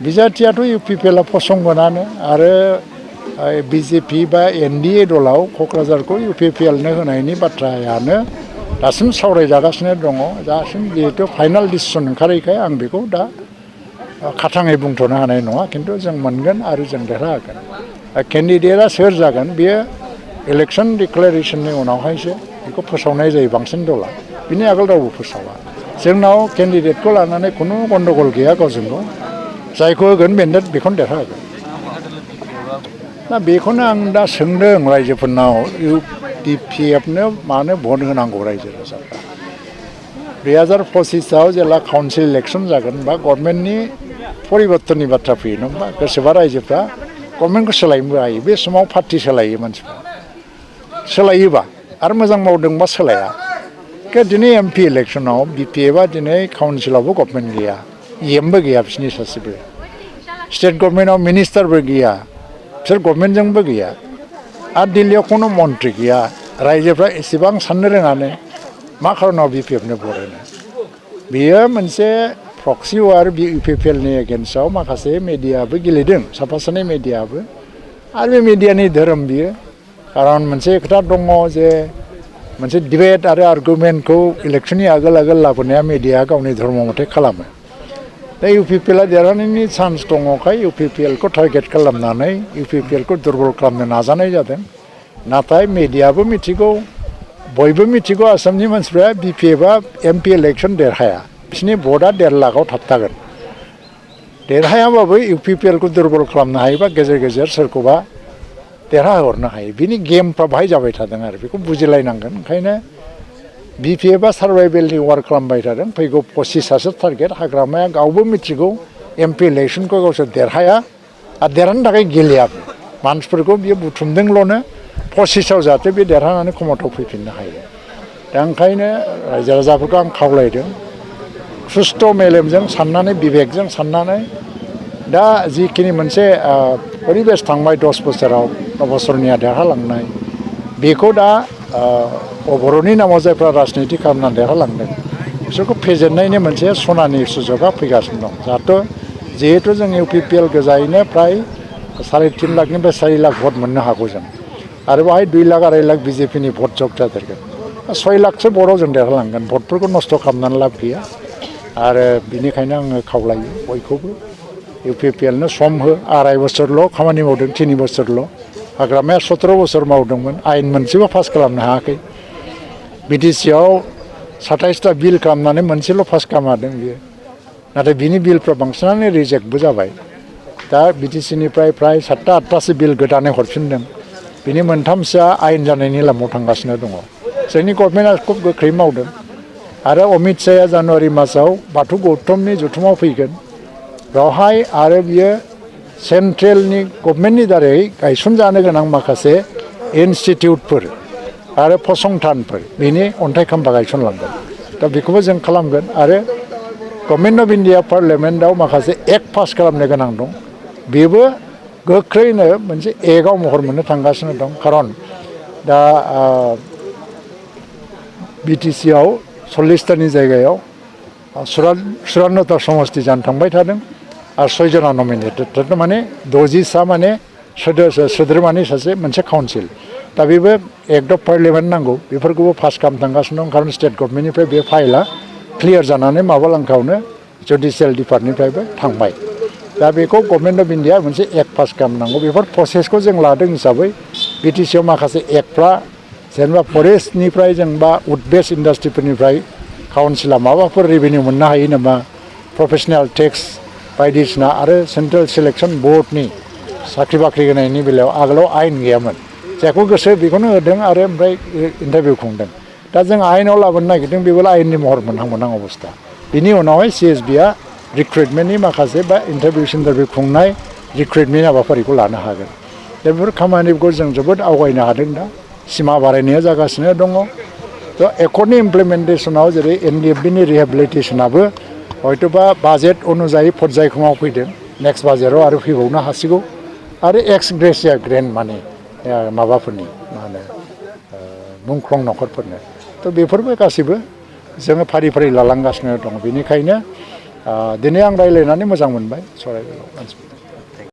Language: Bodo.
बिजाथियाथ' इउपिपिएलआ फसंगोनानो आरो बिजेपि बा एनडिए दलाव क'क्राझारखौ इउपिपिएलनो होनायनि बाथ्रायानो दासिम सावरायजागासिनो दङ दासिम जिहेतु फाइनाल डिसिसन ओंखारैखाय आं बेखौ दा खाथाङै बुंथ'नो हानाय नङा खिन्थु जों मोनगोन आरो जों देरहागोन केन्डिडेटआ सोर जागोन बेयो इलेक्सन डिक्लेरेसननि उनावहायसो बेखौ फोसावनाय जायो बांसिन दला बिनि आगोल रावबो फोसावा जोंनाव केन्डिडेटखौ लानानै खुनु गन्दगल गैया गावजों गाव जायखौ होगोन बेखौनो देरहागोन दा बेखौनो आं दा सोंदों रायजोफोरनाव BPFनो मानो भट होनांगौ रायजो राजाफ्रा 2025आव जेला काउन्सिल इलेक्सन जागोन बा गभर्नमेन्टनि परिबर्तननि बाथ्रा फैयो नङा होमबा गोसोबा रायजोफ्रा गभर्नमेन्टखौ सोलायनोबो हायो बे समाव पार्टि सोलायो मानसिफ्रा सोलायोबा आरो मोजां मावदोंबा सोलाया दिनै MP इलेक्सनाव BPFआ दिनै काउन्सिलावबो गभर्नमेन्ट गैया EMबो गैया बिसोरनि सासेबो स्टेट गभर्नमेन्टआव मिनिस्टारबो गैया बिसोर गभर्नमेन्टजोंबो गैया आरो दिल्लीयाव खुनु मन्थ्रि गैया रायजोफ्रा एसेबां साननो रोङानो मा खारनाव BPFनो भट होनो बेयो मोनसे प्रक्सि वार इउपिपिएलनि एगेन्स्टआव माखासे मेडियाबो गेलेदों साफा सानै मेडियाबो आरो बे मेडियानि धोरोम बियो खारन मोनसे खोथा दङ जे मोनसे डिबेट आरो आर्गुमेन्टखौ इलेक्सननि आगोल आगोल लाबोनाया मेडिया गावनि धर्म मथे खालामो दा इउपिपिएलआ देरहानायनि चान्स दङखाय इउपिपिएलखौ टारगेट खालामनानै इउपिपिएलखौ दुर्बल खालामनो नाजानाय जादों नाथाय मेडियाबो मिथिगौ बयबो मिथिगौ आसामनि मानसिफ्रा BPFआ MP इलेक्सन देरहाया बिसोरनि भटआ 1.5 लाखआव थाबथागोन देरहायाबाबो इउपिपिएलखौ दुर्बल खालामनो हायोबा गेजेर गेजेर सोरखौबा देरहाहरनो हायो बिनि गेमफ्रा बाहाय जाबाय थादों आरो बेखौ बुजिलायनांगोन ओंखायनो BPFआ सार्भाइभेलनि वार खालामबाय थादों फैगौ 25आसो टारगेट हाग्रामाया गावबो मिथिगौ MP इलेक्सनखौ गावसोर देरहाया आरो देरहानो थाखाय गेलेयाबो मानसिफोरखौ बियो बुथुमदोंल'नो 25आव जाहाथे बे देरहानानै क्षमतायाव फैफिननो हायो दा ओंखायनो रायजो राजाफोरखौ आं खावलायदों सुस्थ' मेलेमजों साननानै बिबेकजों साननानै दा जिखिनि मोनसे परिबेस थांबाय 10 बोसोराव बोसोरनिया देरहालांनाय बेखौ दा बर'नि नामाव जायफ्रा राजनिति खालामनानै देरहालांदों बिसोरखौ फेजेननायनि मोनसे सनानि सुजुगा फैगासिनो दं जिहेतु जों इउपिपिएल गोजायैनो फ्राय 3.5 लाखनिफ्राय 4 लाख भट मोननो हागौ जों आरो बाहाय 2 लाख 2.5 लाख बिजेपिनि भट जग जादेरगोन 6 लाखसो बर' जों देरहालांगोन भटफोरखौ नस्थ' खालामनानै लाब गैया आरो बिनिखायनो आङो खावलायो बयखौबो इउपिपिएलनो सम हो 2.5 बोसोरल' खामानि मावदों 3 बोसोरल' हाग्रामाया 17 बोसोर मावदोंमोन आयेन मोनसेबो पास खालामनो हायाखै बिटिसिआव 27टा बिल खालामनानै मोनसेल' पास खालामदों बियो नाथाय बिनि बिलफ्रा बांसिनानो रिजेक्टबो जाबाय दा बिटिसिनिफ्राय फ्राय 7टा 8टासो बिल गोदानै हरफिनदों बिनि 3सोआ आयेन जानायनि लामायाव थांगासिनो दङ जोंनि गभर्नमेन्टआ खुब गोख्रै मावदों आरो अमित शाहया जानुवारि मासाव बाथौ गौतमनि जथुमाव फैगोन बेवहाय आरो बियो सेन्ट्रेलनि गभर्नमेन्टनि दारै गायसनजानो गोनां माखासे इनस्टिटिउटफोर आरो फसंथानफोर बेनि अन्थाइ खाम्फा गायसनलांगोन दा बेखौबो जों खालामगोन आरो गभर्नमेन्ट अफ इन्डिया पार्लियामेन्टआव माखासे एक्ट पास खालामनो गोनां दं बेबो गोख्रैनो मोनसे एकआव महर मोननो थांगासिनो दं खारन दा बिटिसिआव 40टानि जायगायाव 54टा समस्ति जानो थांबाय थादों आरो 6 जना नमिनेटेड माने 60 माने सोद्रोमानि सासे मोनसे काउन्सिल दा बेबो एक्ट अफ पार्लियामेन्ट नांगौ बेफोरखौबो पास खालामनो थांगासिनो दं खारन स्टेट गभर्नमेन्टनिफ्राय बे फाइलआ क्लियार जानानै माबालांखायावनो जुडिसियेल डिपार्टमेन्टनिफ्रायबो थांबाय दा बेखौ गभर्नमेन्ट अफ इन्डिया मोनसे एक्ट पास खालामनांगौ बेफोर प्रसेसखौ जों लादों हिसाबै बिटिसिआव माखासे एक्टफ्रा जेनेबा फरेस्टनिफ्राय जों बा उड बेस्ड इन्डास्ट्रिफोरनिफ्राय काउन्सिला माबाफोर रेभिनिउ मोननो हायो नामा प्रफेसनेल टेक्स बायदिसिना आरो सेन्ट्रेल सिलेक्सन बर्डनि साख्रि बाख्रि होनायनि बेलायाव आगोलाव आयेन गैयामोन जायखौ गोसो बेखौनो होदों आरो ओमफ्राय इन्टारभिउ खुंदों दा जों आयेनाव लाबोनो नागिरदों बेबो आयेननि महर मोनहां अबस्था बिनि उनावहाय CSBआ रिक्रुइटमेन्टनि माखासे बा इन्टारभिउ खुंनाय रिक्रुइटमेन्ट हाबाफारिखौ लानो हागोन दा बेफोर खामानिखौ जों जोबोद आवगायनो हादों दा सिमा बारायनाया जागासिनो दङ थ' एकर्डनि इमप्लिमेन्टेसनाव जेरै NDFBनि रिहेबिलिटेसनाबो हयतोबा बाजेट अनुजायै पर्यायक्रमाव फैदों नेक्स्ट बाजेटआव आरो फैबावनो हासिगौ आरो एक्स ग्रेसिया ग्रेन्ड माने माबाफोरनि मा होनो मुंख्लं न'खरफोरनो थ' बेफोरबो गासैबो जोङो फारि फारि लालांगासिनो दङ बेनिखायनो दिनै आं रायज्लायनानै मोजां मोनबाय सराइबिलाव मानसिफोर